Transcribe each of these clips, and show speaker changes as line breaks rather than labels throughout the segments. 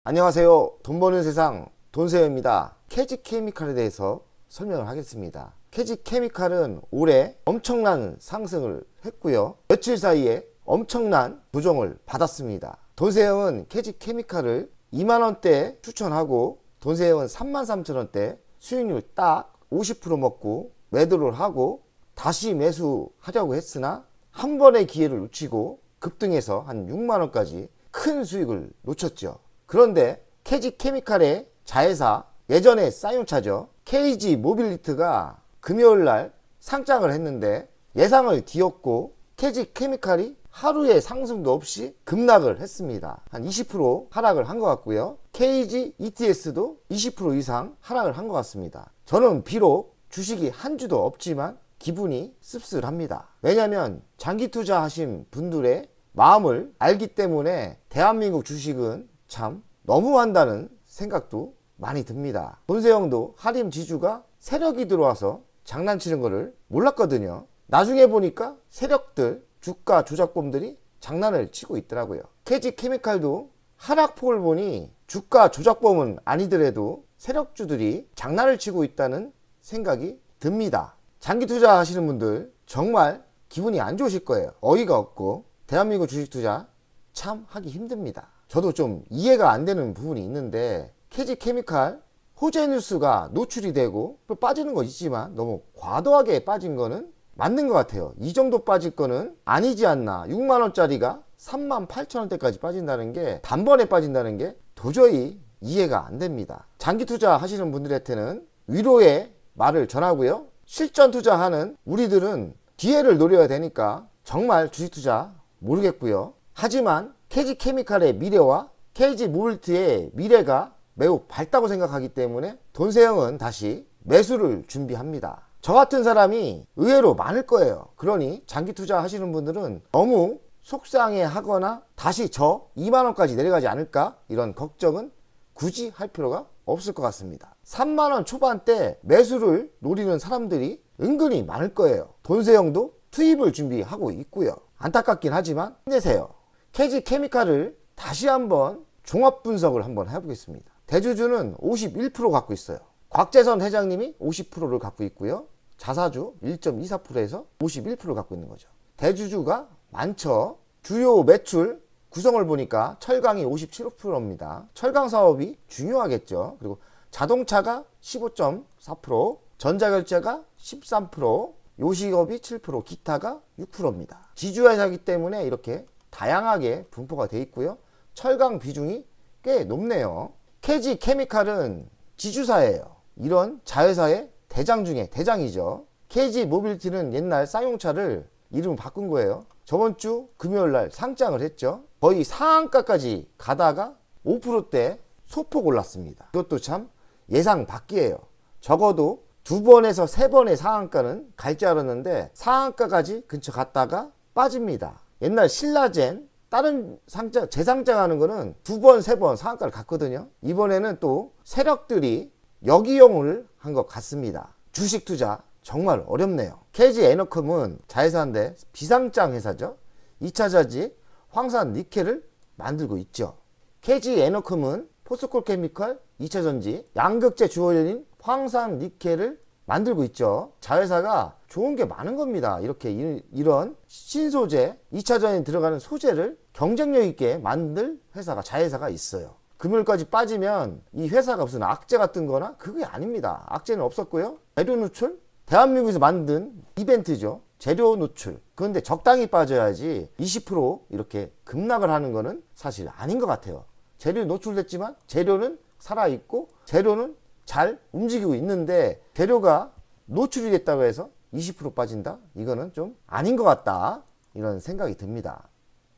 안녕하세요. 돈 버는 세상 돈세어입니다. 캐지케미칼에 대해서 설명을 하겠습니다. 캐지케미칼은 올해 엄청난 상승을 했고요. 며칠 사이에 엄청난 부정을 받았습니다. 돈세어는 캐지케미칼을 2만원대 추천하고 돈세어는 33,000원대 수익률 딱 50% 먹고 매도를 하고 다시 매수하려고 했으나 한 번의 기회를 놓치고 급등해서 한 6만원까지 큰 수익을 놓쳤죠. 그런데 캐지케미칼의 자회사, 예전에 쌍용차죠, KG 모빌리티가 금요일날 상장을 했는데 예상을 뒤엎고 캐지케미칼이 하루의 상승도 없이 급락을 했습니다. 한 20% 하락을 한 것 같고요. KG ETS도 20% 이상 하락을 한 것 같습니다. 저는 비록 주식이 한 주도 없지만 기분이 씁쓸합니다. 왜냐하면 장기 투자하신 분들의 마음을 알기 때문에 대한민국 주식은 참 너무한다는 생각도 많이 듭니다. 돈세형도 하림 지주가 세력이 들어와서 장난치는 거를 몰랐거든요. 나중에 보니까 세력들, 주가 조작범들이 장난을 치고 있더라고요. 캐지케미칼도 하락폭을 보니 주가 조작범은 아니더라도 세력주들이 장난을 치고 있다는 생각이 듭니다. 장기 투자 하시는 분들 정말 기분이 안 좋으실 거예요. 어이가 없고 대한민국 주식 투자 참 하기 힘듭니다. 저도 좀 이해가 안 되는 부분이 있는데 캐지케미칼 호재 뉴스가 노출이 되고 또 빠지는 거 있지만 너무 과도하게 빠진 거는 맞는 것 같아요. 이 정도 빠질 거는 아니지 않나. 6만원짜리가 38,000원대까지 빠진다는 게, 단번에 빠진다는 게 도저히 이해가 안 됩니다. 장기 투자 하시는 분들한테는 위로의 말을 전하고요. 실전 투자하는 우리들은 기회를 노려야 되니까 정말 주식 투자 모르겠고요. 하지만 캐지케미칼의 미래와 KG 모빌리티의 미래가 매우 밝다고 생각하기 때문에 돈세형은 다시 매수를 준비합니다. 저 같은 사람이 의외로 많을 거예요. 그러니 장기 투자 하시는 분들은 너무 속상해 하거나 다시 저 2만원까지 내려가지 않을까 이런 걱정은 굳이 할 필요가 없을 것 같습니다. 3만원 초반대 매수를 노리는 사람들이 은근히 많을 거예요. 돈세형도 투입을 준비하고 있고요. 안타깝긴 하지만 힘내세요. 캐지케미칼을 다시 한번 종합 분석을 한번 해보겠습니다. 대주주는 51% 갖고 있어요. 곽재선 회장님이 50%를 갖고 있고요. 자사주 1.24%에서 51% 갖고 있는 거죠. 대주주가 많죠. 주요 매출 구성을 보니까 철강이 57%입니다. 철강 사업이 중요하겠죠. 그리고 자동차가 15.4%, 전자결제가 13%, 요식업이 7%, 기타가 6%입니다. 지주회사이기 때문에 이렇게 다양하게 분포가 되어 있고요. 철강 비중이 꽤 높네요. 캐지케미칼은 지주사예요. 이런 자회사의 대장 중에 대장이죠. KG 모빌리티는 옛날 쌍용차를 이름을 바꾼 거예요. 저번 주 금요일날 상장을 했죠. 거의 상한가까지 가다가 5%대 소폭 올랐습니다. 이것도 참 예상 밖이에요. 적어도 2번에서 3번의 상한가는 갈 줄 알았는데 상한가까지 근처 갔다가 빠집니다. 옛날 신라젠 다른 상장, 재상장하는 거는 2번, 3번 상한가를 갔거든요. 이번에는 또 세력들이 역이용을 한 것 같습니다. 주식 투자 정말 어렵네요. KG에너컴은 자회사인데 비상장 회사죠. 2차전지 황산 니켈을 만들고 있죠. KG에너컴은 포스콜케미칼 2차전지 양극재 주원료인 황산 니켈을 만들고 있죠. 자회사가 좋은 게 많은 겁니다. 이렇게 이런 신소재, 2차전에 들어가는 소재를 경쟁력 있게 만들 회사가, 자회사가 있어요. 금요일까지 빠지면 이 회사가 무슨 악재 같은 거나 그게 아닙니다. 악재는 없었고요. 재료 노출, 대한민국에서 만든 이벤트죠. 재료 노출. 그런데 적당히 빠져야지 20% 이렇게 급락을 하는 거는 사실 아닌 것 같아요. 재료 노출됐지만 재료는 살아있고 재료는 잘 움직이고 있는데 재료가 노출이 됐다고 해서 20% 빠진다? 이거는 좀 아닌 것 같다. 이런 생각이 듭니다.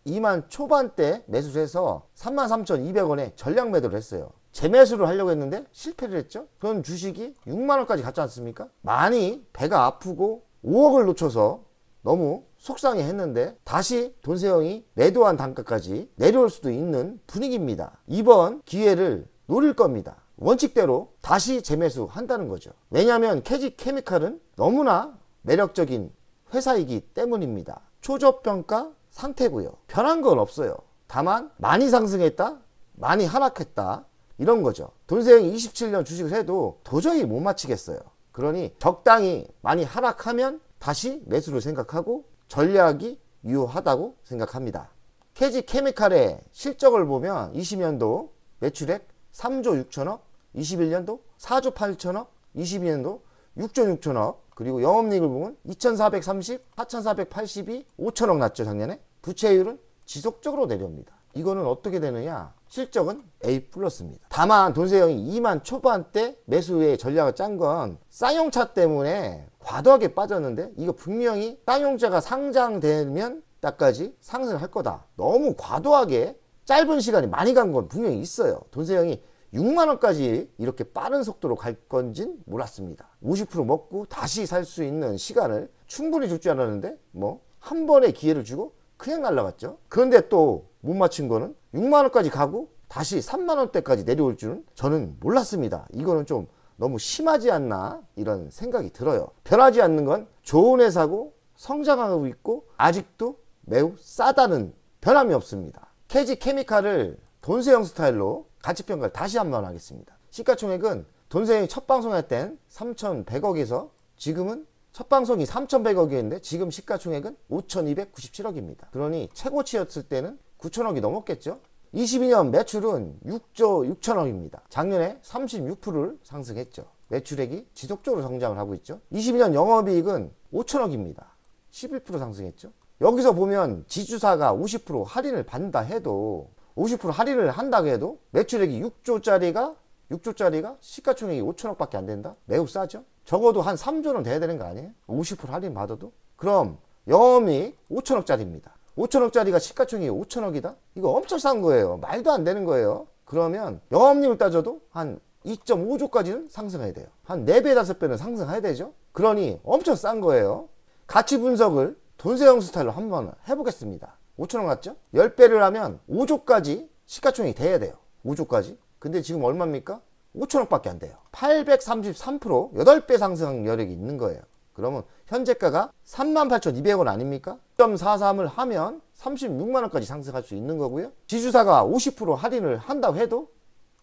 2만 초반대 매수를 해서 33,200원에 전량 매도를 했어요. 재매수를 하려고 했는데 실패를 했죠. 그런 주식이 6만원까지 갔지 않습니까? 많이 배가 아프고 5억을 놓쳐서 너무 속상해 했는데 다시 돈세형이 매도한 단가까지 내려올 수도 있는 분위기입니다. 이번 기회를 노릴 겁니다. 원칙대로 다시 재매수 한다는 거죠. 왜냐하면 캐지케미칼은 너무나 매력적인 회사이기 때문입니다. 초저평가 상태고요. 변한 건 없어요. 다만 많이 상승했다? 많이 하락했다 이런 거죠. 돈세영이 27년 주식을 해도 도저히 못 맞히겠어요. 그러니 적당히 많이 하락하면 다시 매수를 생각하고 전략이 유효하다고 생각합니다. KG케미칼의 실적을 보면 20년도 매출액 3조 6천억, 21년도 4조 8천억, 22년도 6조 6천억, 그리고 영업이익을 보면 2430, 4482, 5천억 났죠 작년에. 부채율은 지속적으로 내려옵니다. 이거는 어떻게 되느냐, 실적은 A 플러스입니다. 다만 돈세영이 2만 초반대 매수의 전략을 짠 건 쌍용차 때문에 과도하게 빠졌는데, 이거 분명히 쌍용차가 상장되면 따까지 상승할 거다. 너무 과도하게 짧은 시간이 많이 간 건 분명히 있어요. 돈세영이 6만원까지 이렇게 빠른 속도로 갈 건진 몰랐습니다. 50% 먹고 다시 살 수 있는 시간을 충분히 줄 줄 알았는데 뭐 한 번의 기회를 주고 그냥 날라갔죠. 그런데 또 못 맞춘 거는 6만원까지 가고 다시 3만원대까지 내려올 줄은 저는 몰랐습니다. 이거는 좀 너무 심하지 않나 이런 생각이 들어요. 변하지 않는 건 좋은 회사고 성장하고 있고 아직도 매우 싸다는 변함이 없습니다. KG케미칼을 돈세영 스타일로 가치평가를 다시 한번 하겠습니다. 시가총액은 돈세영이 첫 방송할 땐 3,100억에서 지금은 첫 방송이 3,100억이었는데 지금 시가총액은 5,297억입니다. 그러니 최고치였을 때는 9천억이 넘었겠죠. 22년 매출은 6조 6천억입니다. 작년에 36%를 상승했죠. 매출액이 지속적으로 성장을 하고 있죠. 22년 영업이익은 5천억입니다. 11% 상승했죠. 여기서 보면 지주사가 50% 할인을 받는다 해도 50% 할인을 한다고 해도 매출액이 6조짜리가 시가총액이 5천억밖에 안 된다? 매우 싸죠. 적어도 한 3조는 돼야 되는 거 아니에요? 50% 할인 받아도? 그럼 영업이익 5천억짜리입니다. 5천억짜리가 시가총액이 5천억이다? 이거 엄청 싼 거예요. 말도 안 되는 거예요. 그러면 영업이익을 따져도 한 2.5조까지는 상승해야 돼요. 한 4배, 5배는 상승해야 되죠. 그러니 엄청 싼 거예요. 가치 분석을 돈세영 스타일로 한번 해보겠습니다. 5천억 났죠? 10배를 하면 5조까지 시가총액이 돼야 돼요. 5조까지. 근데 지금 얼마입니까? 5천억밖에 안 돼요. 833% 8배 상승 여력이 있는 거예요. 그러면 현재가가 38,200원 아닙니까? 0.43을 하면 36만원까지 상승할 수 있는 거고요. 지주사가 50% 할인을 한다고 해도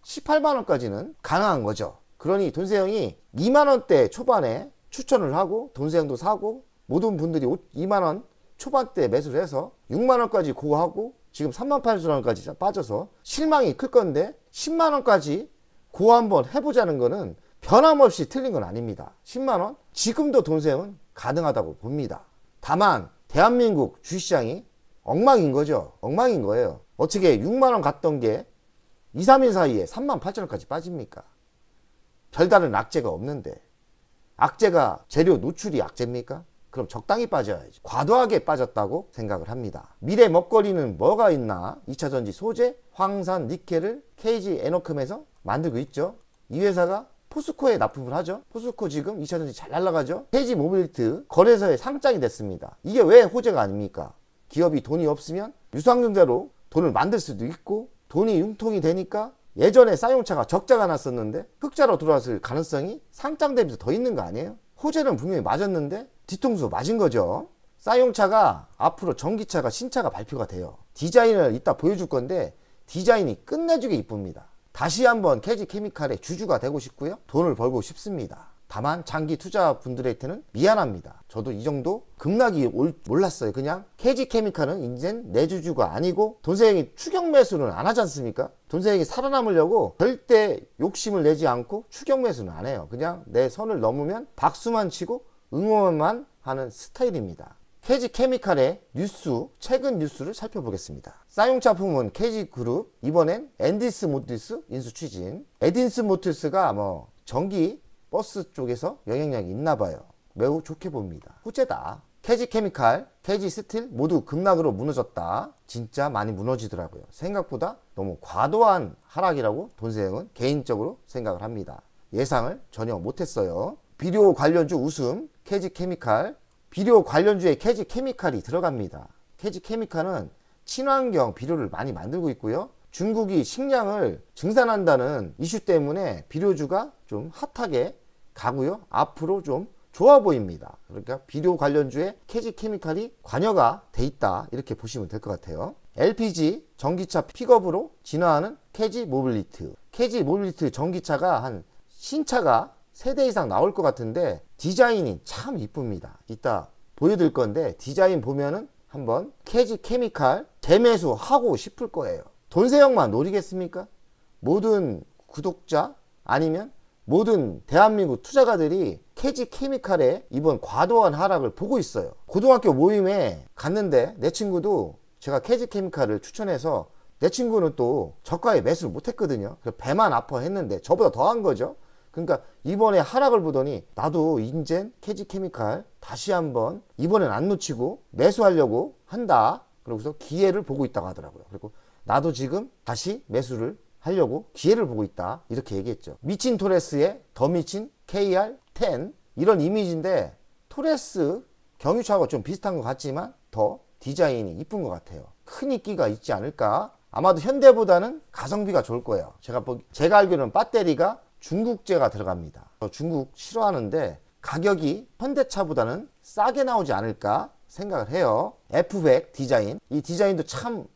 18만원까지는 가능한 거죠. 그러니 돈세영이 2만원대 초반에 추천을 하고 돈세영도 사고 모든 분들이 2만원 초반대 매수를 해서 6만원까지 고하고 지금 38,000원까지 빠져서 실망이 클 건데 10만원까지 고 한번 해보자는 거는 변함없이 틀린 건 아닙니다. 10만원? 지금도 돈세영은 가능하다고 봅니다. 다만 대한민국 주식시장이 엉망인 거죠. 엉망인 거예요. 어떻게 6만원 갔던 게 2, 3일 사이에 38,000원까지 빠집니까? 별다른 악재가 없는데. 악재가 재료 노출이 악재입니까? 그럼 적당히 빠져야지. 과도하게 빠졌다고 생각을 합니다. 미래 먹거리는 뭐가 있나? 2차전지 소재, 황산, 니켈을 KG 에너컴에서 만들고 있죠. 이 회사가 포스코에 납품을 하죠. 포스코 지금 2차전지 잘 날아가죠. KG 모빌리티 거래소에 상장이 됐습니다. 이게 왜 호재가 아닙니까? 기업이 돈이 없으면 유상증자로 돈을 만들 수도 있고 돈이 융통이 되니까 예전에 쌍용차가 적자가 났었는데 흑자로 돌아왔을 가능성이 상장되면서 더 있는 거 아니에요? 호재는 분명히 맞았는데 뒤통수 맞은 거죠. 쌍용차가 앞으로 전기차가 신차가 발표가 돼요. 디자인을 이따 보여줄 건데 디자인이 끝내주게 이쁩니다. 다시 한번 KG케미칼의 주주가 되고 싶고요. 돈을 벌고 싶습니다. 다만 장기 투자분들한테는 미안합니다. 저도 이 정도 급락이 몰랐어요. 그냥 KG케미칼은 이젠 내 주주가 아니고 돈세영이 추격 매수는 안 하지 않습니까? 돈세영이 살아남으려고 절대 욕심을 내지 않고 추격 매수는 안 해요. 그냥 내 선을 넘으면 박수만 치고 응원만 하는 스타일입니다. KG케미칼의 뉴스, 최근 뉴스를 살펴보겠습니다. 쌍용차 부문 KG그룹, 이번엔 엔디스 모티스 인수 추진. 에딘스 모티스가 뭐 전기 버스 쪽에서 영향력이 있나 봐요. 매우 좋게 봅니다. 후재다. KG케미칼, KG스틸 모두 급락으로 무너졌다. 진짜 많이 무너지더라고요. 생각보다 너무 과도한 하락이라고 돈세영은 개인적으로 생각을 합니다. 예상을 전혀 못했어요. 비료 관련주 웃음 KG케미칼. 비료 관련주에 KG케미칼이 들어갑니다. KG케미칼은 친환경 비료를 많이 만들고 있고요. 중국이 식량을 증산한다는 이슈 때문에 비료주가 좀 핫하게 가고요. 앞으로 좀 좋아 보입니다. 그러니까 비료 관련주에 KG케미칼이 관여가 돼 있다 이렇게 보시면 될 것 같아요. LPG 전기차 픽업으로 진화하는 캐지 모빌리트. 캐지 모빌리트 전기차가 한 신차가 3대 이상 나올 것 같은데 디자인이 참 이쁩니다. 이따 보여드릴 건데 디자인 보면은 한번 캐지 케미칼 재매수하고 싶을 거예요. 돈세형만 노리겠습니까? 모든 구독자 아니면 모든 대한민국 투자가들이 캐지 케미칼의 이번 과도한 하락을 보고 있어요. 고등학교 모임에 갔는데 내 친구도 제가 캐지 케미칼을 추천해서 내 친구는 또 저가에 매수를 못했거든요. 배만 아파했는데 저보다 더한 거죠. 그러니까 이번에 하락을 보더니 나도 인젠 캐지 케미칼 다시 한번 이번엔 안 놓치고 매수하려고 한다. 그러고서 기회를 보고 있다고 하더라고요. 그리고 나도 지금 다시 매수를 하려고 기회를 보고 있다. 이렇게 얘기했죠. 미친 토레스의 더 미친 KR10 이런 이미지인데 토레스 경유차하고 좀 비슷한 것 같지만 더 디자인이 이쁜 것 같아요. 큰 인기가 있지 않을까? 아마도 현대보다는 가성비가 좋을 거예요. 제가 알기로는 배터리가 중국제가 들어갑니다. 중국 싫어하는데 가격이 현대차보다는 싸게 나오지 않을까 생각을 해요. F100 디자인, 이 디자인도 참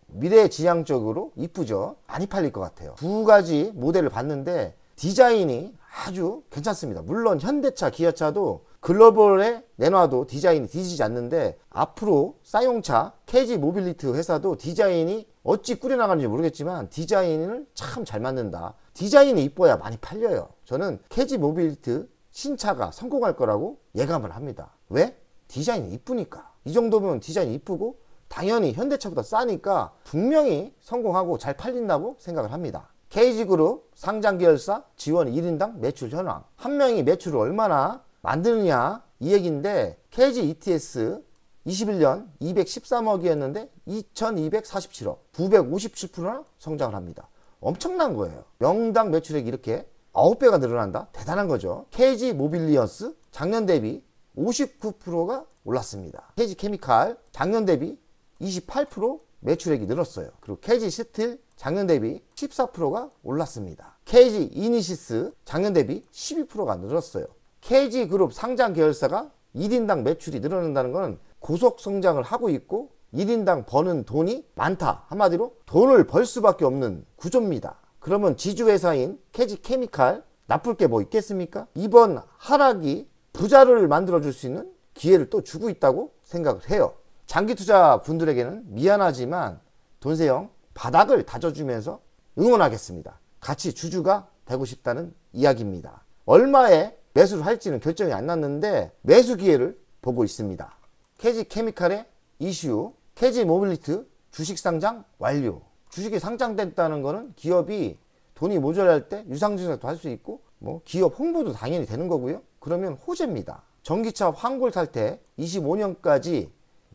미래지향적으로 이쁘죠. 많이 팔릴 것 같아요. 2가지 모델을 봤는데 디자인이 아주 괜찮습니다. 물론 현대차, 기아차도 글로벌에 내놔도 디자인이 뒤지지 않는데 앞으로 쌍용차 캐지 모빌리티 회사도 디자인이 어찌 꾸려나가는지 모르겠지만 디자인을 참 잘 만든다. 디자인이 이뻐야 많이 팔려요. 저는 캐지 모빌리티 신차가 성공할 거라고 예감을 합니다. 왜? 디자인이 이쁘니까. 이 정도면 디자인이 이쁘고 당연히 현대차보다 싸니까 분명히 성공하고 잘 팔린다고 생각을 합니다. KG그룹 상장 계열사 지원 1인당 매출 현황. 한 명이 매출을 얼마나 만드느냐 이 얘기인데 KG ETS 21년 213억이었는데 2247억 957%나 성장을 합니다. 엄청난 거예요. 명당 매출액이 이렇게 9배가 늘어난다? 대단한 거죠. KG 모빌리언스 작년 대비 59%가 올랐습니다. KG 케미칼 작년 대비 28% 매출액이 늘었어요. 그리고 KG 스틸 작년 대비 14%가 올랐습니다. KG 이니시스 작년 대비 12%가 늘었어요. KG 그룹 상장 계열사가 1인당 매출이 늘어난다는 것은 고속 성장을 하고 있고 1인당 버는 돈이 많다. 한마디로 돈을 벌 수밖에 없는 구조입니다. 그러면 지주회사인 KG 케미칼 나쁠 게 뭐 있겠습니까? 이번 하락이 부자를 만들어줄 수 있는 기회를 또 주고 있다고 생각을 해요. 장기 투자 분들에게는 미안하지만 돈세형 바닥을 다져주면서 응원하겠습니다. 같이 주주가 되고 싶다는 이야기입니다. 얼마에 매수를 할지는 결정이 안 났는데 매수 기회를 보고 있습니다. KG 케미칼의 이슈, KG 모빌리티 주식 상장 완료. 주식이 상장됐다는 것은 기업이 돈이 모자랄 때 유상증자도 할 수 있고 뭐 기업 홍보도 당연히 되는 거고요. 그러면 호재입니다. 전기차 환골 탈때 25년까지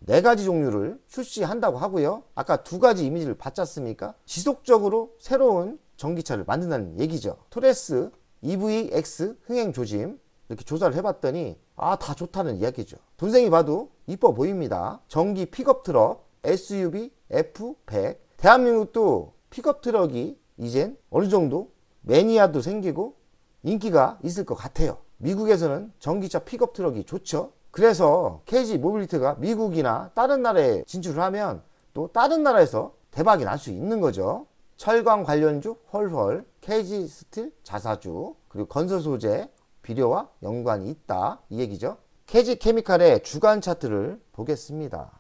4가지 종류를 출시한다고 하고요. 아까 2가지 이미지를 봤지 않습니까? 지속적으로 새로운 전기차를 만든다는 얘기죠. 토레스 EVX 흥행 조짐 이렇게 조사를 해봤더니 다 좋다는 이야기죠. 돈생이 봐도 이뻐 보입니다. 전기 픽업 트럭 SUV F100 대한민국도 픽업 트럭이 이젠 어느 정도 매니아도 생기고 인기가 있을 것 같아요. 미국에서는 전기차 픽업 트럭이 좋죠. 그래서 KG 모빌리티가 미국이나 다른 나라에 진출을 하면 또 다른 나라에서 대박이 날 수 있는 거죠. 철강 관련주 헐헐, KG 스틸 자사주, 그리고 건설 소재 비료와 연관이 있다 이 얘기죠. KG 케미칼의 주간 차트를 보겠습니다.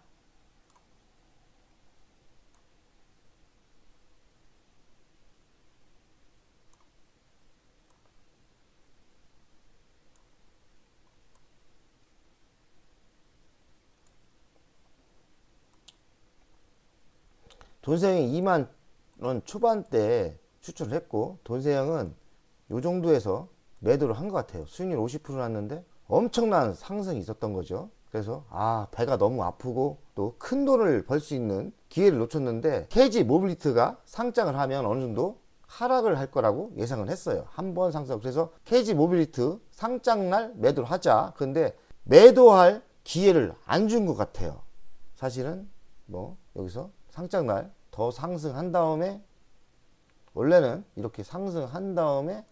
돈세형이 2만 원 초반대 추천을 했고 돈세형은 요 정도에서 매도를 한 것 같아요. 수익률 50% 났는데 엄청난 상승이 있었던 거죠. 그래서 배가 너무 아프고 또 큰 돈을 벌 수 있는 기회를 놓쳤는데 KG 모빌리티가 상장을 하면 어느 정도 하락을 할 거라고 예상을 했어요. 한 번 상승. 그래서 KG 모빌리티 상장날 매도를 하자. 그런데 매도할 기회를 안 준 것 같아요. 사실은 뭐 여기서 상장날 더 상승한 다음에 원래는 이렇게 상승한 다음에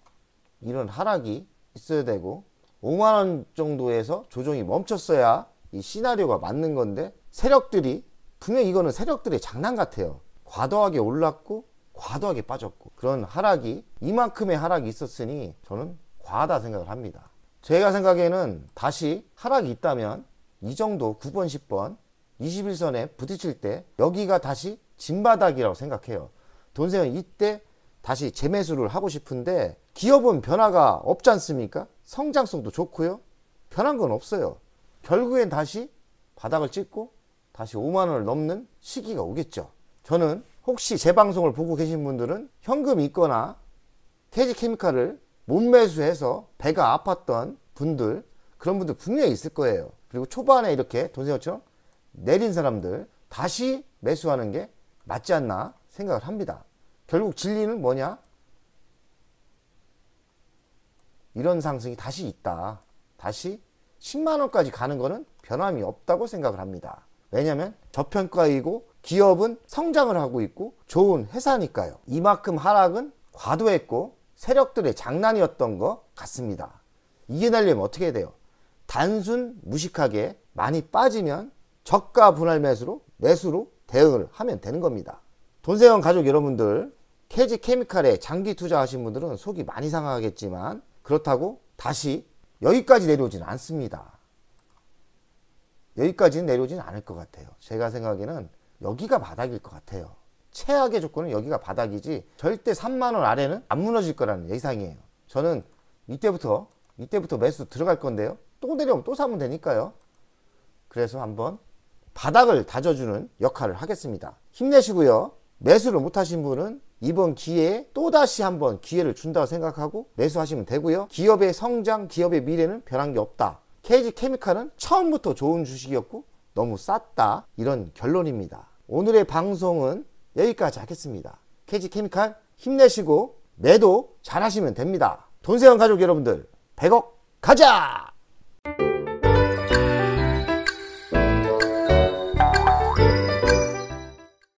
이런 하락이 있어야 되고 5만원 정도에서 조정이 멈췄어야 이 시나리오가 맞는 건데 세력들이 분명히 이거는 세력들의 장난 같아요. 과도하게 올랐고 과도하게 빠졌고, 그런 하락이, 이만큼의 하락이 있었으니 저는 과하다 생각을 합니다. 제가 생각에는 다시 하락이 있다면 이 정도 9번 10번 21선에 부딪힐 때 여기가 다시 진바닥이라고 생각해요. 돈세는 이때 다시 재매수를 하고 싶은데, 기업은 변화가 없지 않습니까? 성장성도 좋고요, 변한 건 없어요. 결국엔 다시 바닥을 찍고 다시 5만원을 넘는 시기가 오겠죠. 저는 혹시 제 방송을 보고 계신 분들은 현금 있거나 KG케미칼을 못 매수해서 배가 아팠던 분들, 그런 분들 분명히 있을 거예요. 그리고 초반에 이렇게 돈세어처럼 내린 사람들 다시 매수하는 게 맞지 않나 생각을 합니다. 결국 진리는 뭐냐? 이런 상승이 다시 있다. 다시 10만원까지 가는 거는 변함이 없다고 생각을 합니다. 왜냐하면 저평가이고 기업은 성장을 하고 있고 좋은 회사니까요. 이만큼 하락은 과도했고 세력들의 장난이었던 것 같습니다. 이겨내려면 어떻게 해야 돼요? 단순 무식하게 많이 빠지면 저가 분할 매수로 대응을 하면 되는 겁니다. 돈세원 가족 여러분들, KG케미칼에 장기 투자하신 분들은 속이 많이 상하겠지만 그렇다고 다시 여기까지 내려오지는 않습니다. 여기까지는 내려오지는 않을 것 같아요. 제가 생각에는 여기가 바닥일 것 같아요. 최악의 조건은 여기가 바닥이지 절대 3만원 아래는 안 무너질 거라는 예상이에요. 저는 이때부터 매수 들어갈 건데요, 또 내려오면 또 사면 되니까요. 그래서 한번 바닥을 다져주는 역할을 하겠습니다. 힘내시고요. 매수를 못하신 분은 이번 기회에 또다시 한번 기회를 준다고 생각하고 매수하시면 되고요. 기업의 성장, 기업의 미래는 변한 게 없다. KG케미칼은 처음부터 좋은 주식이었고 너무 쌌다, 이런 결론입니다. 오늘의 방송은 여기까지 하겠습니다. KG케미칼 힘내시고 매도 잘 하시면 됩니다. 돈세원 가족 여러분들, 100억 가자!